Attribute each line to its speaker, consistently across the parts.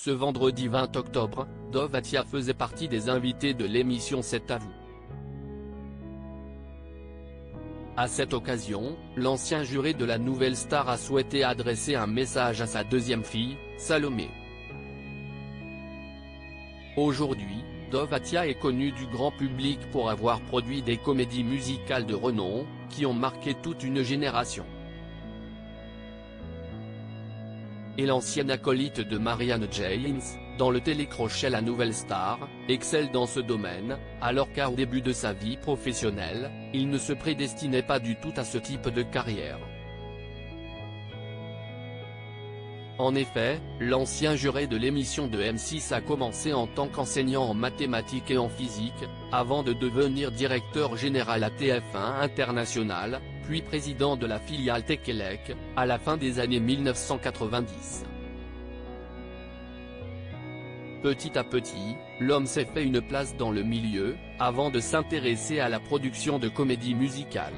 Speaker 1: Ce vendredi 20 octobre, Dov Atia faisait partie des invités de l'émission C'est à vous. À cette occasion, l'ancien juré de la Nouvelle Star a souhaité adresser un message à sa deuxième fille, Salomé. Aujourd'hui, Dov Atia est connu du grand public pour avoir produit des comédies musicales de renom, qui ont marqué toute une génération. Et l'ancien acolyte de Marianne James, dans le télécrochet La Nouvelle Star, excelle dans ce domaine, alors qu'au début de sa vie professionnelle, il ne se prédestinait pas du tout à ce type de carrière. En effet, l'ancien juré de l'émission de M6 a commencé en tant qu'enseignant en mathématiques et en physique, avant de devenir directeur général à TF1 International, puis président de la filiale Tekelec, à la fin des années 1990. Petit à petit, l'homme s'est fait une place dans le milieu, avant de s'intéresser à la production de comédies musicales.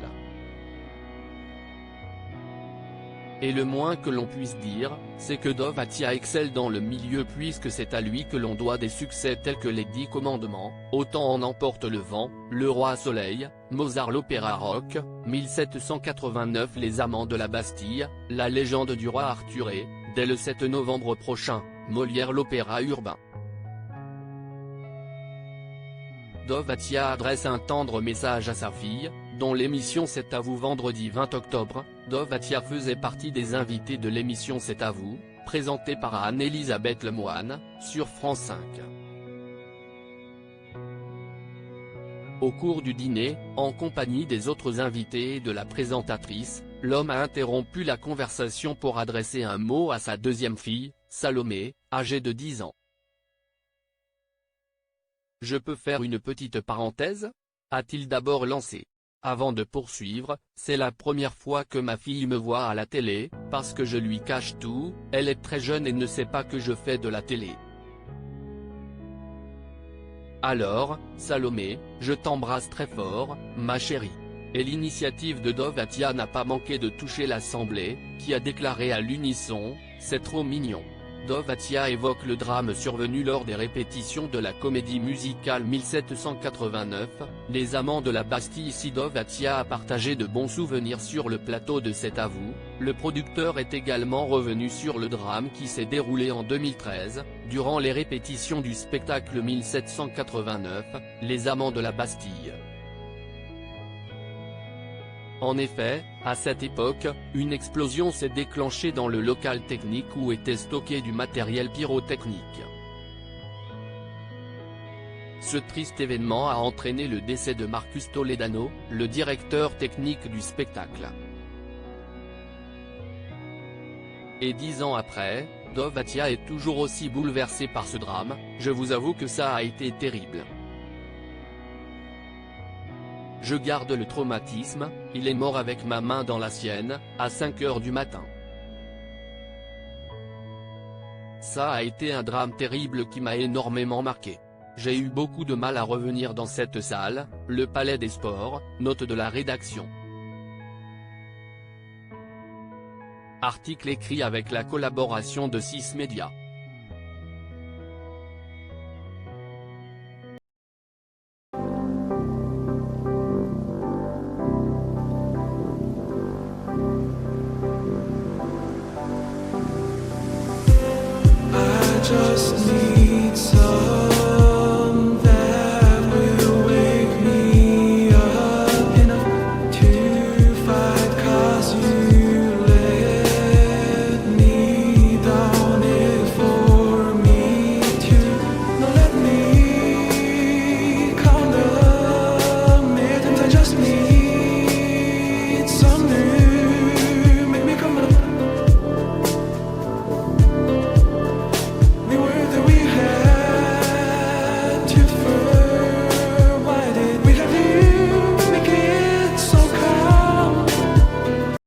Speaker 1: Et le moins que l'on puisse dire, c'est que Dov Atia excelle dans le milieu puisque c'est à lui que l'on doit des succès tels que les 10 commandements, Autant en emporte le vent, Le Roi Soleil, Mozart l'opéra rock, 1789 Les Amants de la Bastille, La légende du roi Arthur et, dès le 7 novembre prochain, Molière l'opéra urbain. Dov Atia adresse un tendre message à sa fille, dont l'émission C'est à vous vendredi 20 octobre, Dov Atia faisait partie des invités de l'émission C'est à vous, présentée par Anne-Elisabeth Lemoine, sur France 5. Au cours du dîner, en compagnie des autres invités et de la présentatrice, l'homme a interrompu la conversation pour adresser un mot à sa deuxième fille, Salomé, âgée de 10 ans. « Je peux faire une petite parenthèse ?» a-t-il d'abord lancé. Avant de poursuivre, c'est la première fois que ma fille me voit à la télé, parce que je lui cache tout, elle est très jeune et ne sait pas que je fais de la télé. Alors, Salomé, je t'embrasse très fort, ma chérie. Et l'initiative de Dov Atia n'a pas manqué de toucher l'Assemblée, qui a déclaré à l'unisson, c'est trop mignon. Dov Atia évoque le drame survenu lors des répétitions de la comédie musicale 1789, Les Amants de la Bastille. Si Dov Atia a partagé de bons souvenirs sur le plateau de C'est à vous, le producteur est également revenu sur le drame qui s'est déroulé en 2013, durant les répétitions du spectacle 1789, Les Amants de la Bastille. En effet, à cette époque, une explosion s'est déclenchée dans le local technique où était stocké du matériel pyrotechnique. Ce triste événement a entraîné le décès de Marcus Toledano, le directeur technique du spectacle. Et 10 ans après, Dov Atia est toujours aussi bouleversé par ce drame, je vous avoue que ça a été terrible. Je garde le traumatisme, il est mort avec ma main dans la sienne, à 5 heures du matin. Ça a été un drame terrible qui m'a énormément marqué. J'ai eu beaucoup de mal à revenir dans cette salle, le Palais des Sports, note de la rédaction. Article écrit avec la collaboration de 6 médias.